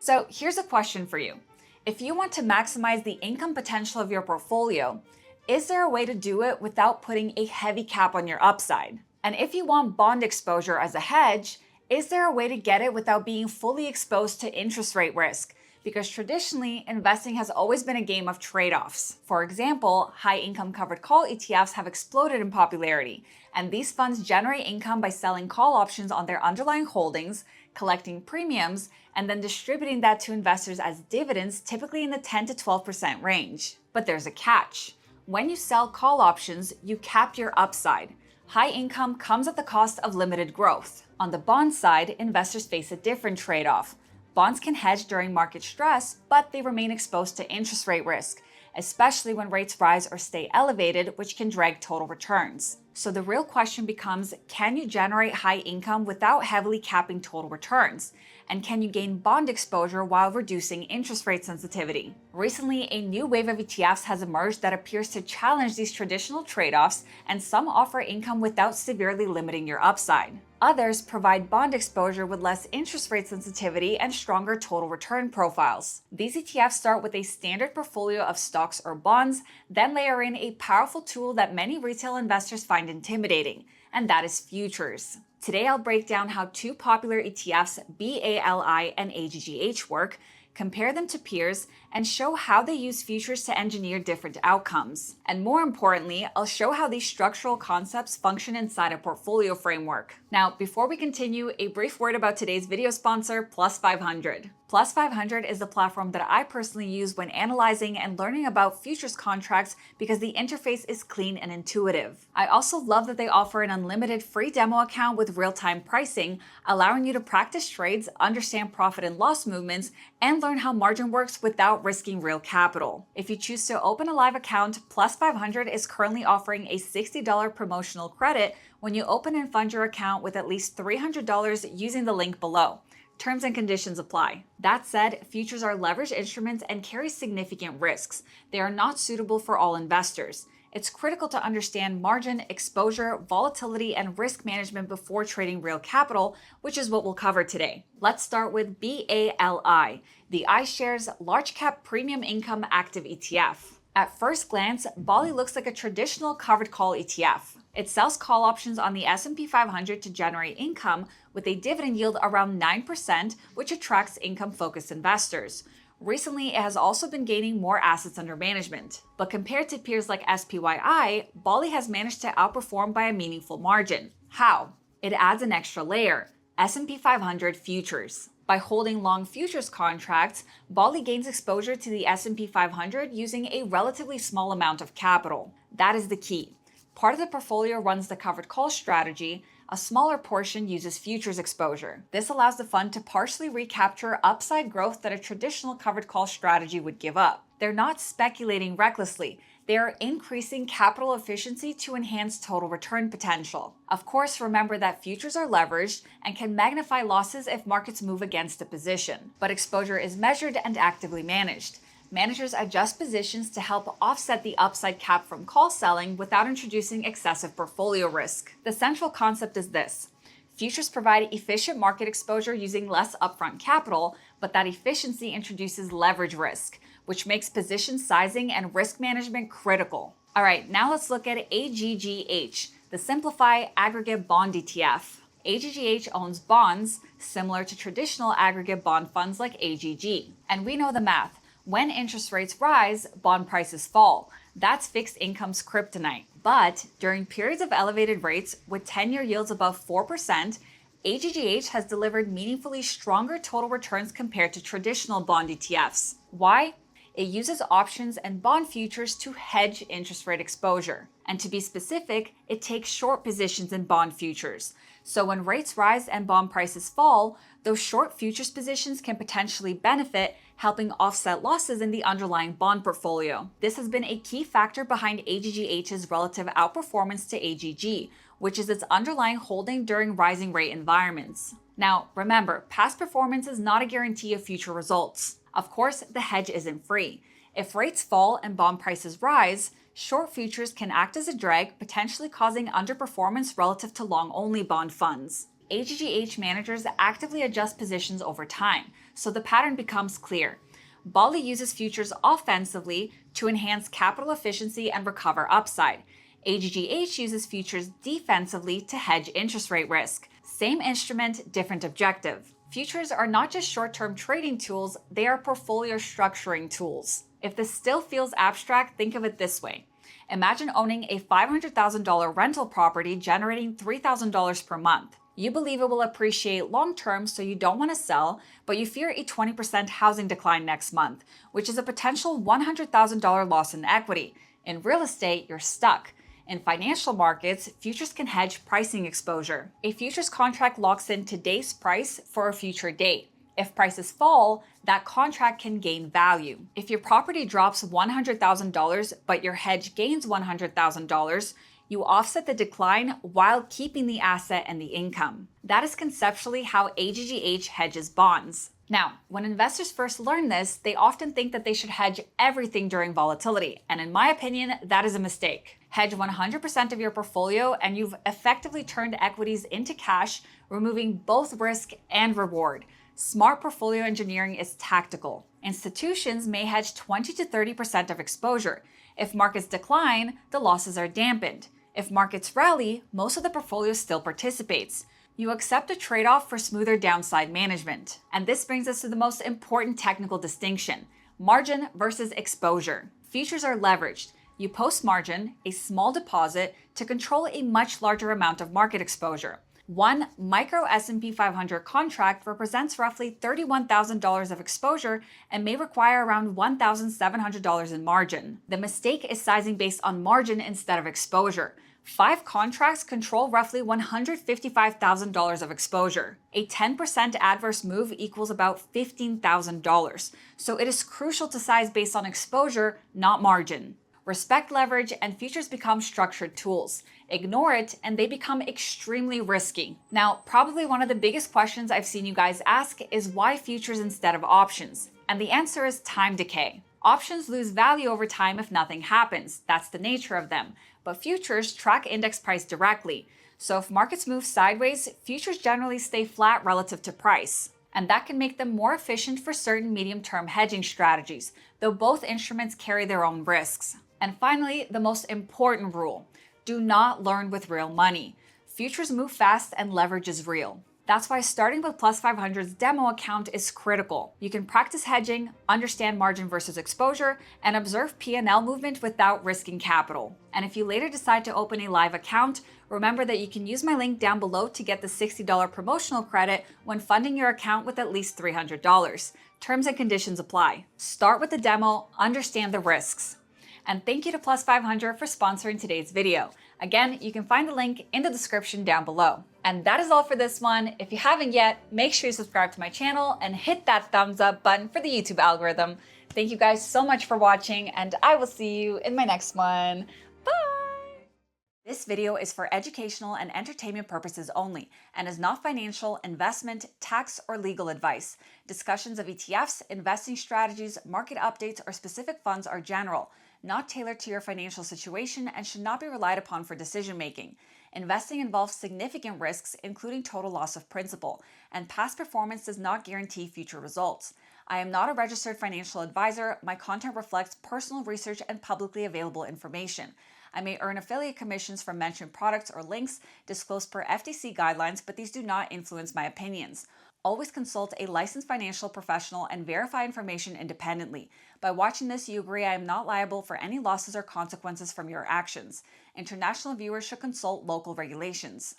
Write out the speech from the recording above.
So here's a question for you. If you want to maximize the income potential of your portfolio, is there a way to do it without putting a heavy cap on your upside? And if you want bond exposure as a hedge, is there a way to get it without being fully exposed to interest rate risk? Because traditionally, investing has always been a game of trade-offs. For example, high income covered call ETFs have exploded in popularity, and these funds generate income by selling call options on their underlying holdings, collecting premiums, and then distributing that to investors as dividends, typically in the 10 to 12% range. But there's a catch. When you sell call options, you cap your upside. High income comes at the cost of limited growth. On the bond side, investors face a different trade-off. Bonds can hedge during market stress, but they remain exposed to interest rate risk, especially when rates rise or stay elevated, which can drag total returns. So the real question becomes, can you generate high income without heavily capping total returns? And can you gain bond exposure while reducing interest rate sensitivity? Recently, a new wave of ETFs has emerged that appears to challenge these traditional trade-offs, and some offer income without severely limiting your upside. Others provide bond exposure with less interest rate sensitivity and stronger total return profiles. These ETFs start with a standard portfolio of stocks or bonds, then layer in a powerful tool that many retail investors find intimidating, and that is futures. Today, I'll break down how two popular ETFs, BALI and AGGH, work, compare them to peers, and show how they use futures to engineer different outcomes. And more importantly, I'll show how these structural concepts function inside a portfolio framework. Now, before we continue, a brief word about today's video sponsor, Plus 500. Plus 500 is the platform that I personally use when analyzing and learning about futures contracts because the interface is clean and intuitive. I also love that they offer an unlimited free demo account with real-time pricing, allowing you to practice trades, understand profit and loss movements, and learn how margin works without risking real capital. If you choose to open a live account, Plus 500 is currently offering a $60 promotional credit when you open and fund your account with at least $300 using the link below. Terms and conditions apply. That said, futures are leveraged instruments and carry significant risks. They are not suitable for all investors. It's critical to understand margin, exposure, volatility, and risk management before trading real capital, which is what we'll cover today. Let's start with BALI, the iShares Large Cap Premium Income Active ETF. At first glance, BALI looks like a traditional covered call ETF. It sells call options on the S&P 500 to generate income with a dividend yield around 9%, which attracts income-focused investors. Recently, it has also been gaining more assets under management. But compared to peers like SPYI, BALI has managed to outperform by a meaningful margin. How? It adds an extra layer, S&P 500 futures. By holding long futures contracts, BALI gains exposure to the S&P 500 using a relatively small amount of capital. That is the key. Part of the portfolio runs the covered call strategy. A smaller portion uses futures exposure. This allows the fund to partially recapture upside growth that a traditional covered call strategy would give up. They're not speculating recklessly. They are increasing capital efficiency to enhance total return potential. Of course, remember that futures are leveraged and can magnify losses if markets move against a position. But exposure is measured and actively managed. Managers adjust positions to help offset the upside cap from call selling without introducing excessive portfolio risk. The central concept is this. Futures provide efficient market exposure using less upfront capital, but that efficiency introduces leverage risk, which makes position sizing and risk management critical. All right, now let's look at AGGH, the Simplify Aggregate Bond ETF. AGGH owns bonds similar to traditional aggregate bond funds like AGG. And we know the math. When interest rates rise, bond prices fall. That's fixed income's kryptonite. But during periods of elevated rates with 10-year yields above 4%, AGGH has delivered meaningfully stronger total returns compared to traditional bond ETFs. Why? It uses options and bond futures to hedge interest rate exposure. And to be specific, it takes short positions in bond futures. So when rates rise and bond prices fall, those short futures positions can potentially benefit, helping offset losses in the underlying bond portfolio. This has been a key factor behind AGGH's relative outperformance to AGG, which is its underlying holding during rising rate environments. Now, remember, past performance is not a guarantee of future results. Of course, the hedge isn't free. If rates fall and bond prices rise, short futures can act as a drag, potentially causing underperformance relative to long-only bond funds. AGGH managers actively adjust positions over time, so the pattern becomes clear. BALI uses futures offensively to enhance capital efficiency and recover upside. AGGH uses futures defensively to hedge interest rate risk. Same instrument, different objective. Futures are not just short-term trading tools, they are portfolio structuring tools. If this still feels abstract, think of it this way. Imagine owning a $500,000 rental property generating $3,000 per month. You believe it will appreciate long-term, so you don't want to sell, but you fear a 20% housing decline next month, which is a potential $100,000 loss in equity. In real estate, you're stuck. In financial markets, futures can hedge pricing exposure. A futures contract locks in today's price for a future date. If prices fall, that contract can gain value. If your property drops $100,000 but your hedge gains $100,000, you offset the decline while keeping the asset and the income. That is conceptually how AGGH hedges bonds. Now, when investors first learn this, they often think that they should hedge everything during volatility, and in my opinion, that is a mistake. Hedge 100% of your portfolio and you've effectively turned equities into cash, removing both risk and reward. Smart portfolio engineering is tactical. Institutions may hedge 20 to 30% of exposure. If markets decline, the losses are dampened. If markets rally, most of the portfolio still participates. You accept a trade-off for smoother downside management. And this brings us to the most important technical distinction: margin versus exposure. Futures are leveraged. You post margin, a small deposit, to control a much larger amount of market exposure. One micro S&P 500 contract represents roughly $31,000 of exposure and may require around $1,700 in margin. The mistake is sizing based on margin instead of exposure. 5 contracts control roughly $155,000 of exposure. A 10% adverse move equals about $15,000. So it is crucial to size based on exposure, not margin. Respect leverage and futures become structured tools. Ignore it and they become extremely risky. Now, probably one of the biggest questions I've seen you guys ask is why futures instead of options? And the answer is time decay. Options lose value over time if nothing happens. That's the nature of them. But futures track index price directly. So if markets move sideways, futures generally stay flat relative to price. And that can make them more efficient for certain medium-term hedging strategies, though both instruments carry their own risks. And finally, the most important rule: do not learn with real money. Futures move fast and leverage is real. That's why starting with Plus 500's demo account is critical. You can practice hedging, understand margin versus exposure, and observe P&L movement without risking capital. And if you later decide to open a live account, remember that you can use my link down below to get the $60 promotional credit when funding your account with at least $300. Terms and conditions apply. Start with the demo, understand the risks. And thank you to Plus 500 for sponsoring today's video. Again, you can find the link in the description down below. And that is all for this one. If you haven't yet, make sure you subscribe to my channel and hit that thumbs up button for the YouTube algorithm. Thank you guys so much for watching, and I will see you in my next one. Bye! This video is for educational and entertainment purposes only and is not financial, investment, tax, or legal advice. Discussions of ETFs, investing strategies, market updates, or specific funds are general, not tailored to your financial situation, and should not be relied upon for decision-making. Investing involves significant risks, including total loss of principal, and past performance does not guarantee future results. I am not a registered financial advisor. My content reflects personal research and publicly available information. I may earn affiliate commissions from mentioned products or links disclosed per FTC guidelines, but these do not influence my opinions. Always consult a licensed financial professional and verify information independently. By watching this, you agree I am not liable for any losses or consequences from your actions. International viewers should consult local regulations.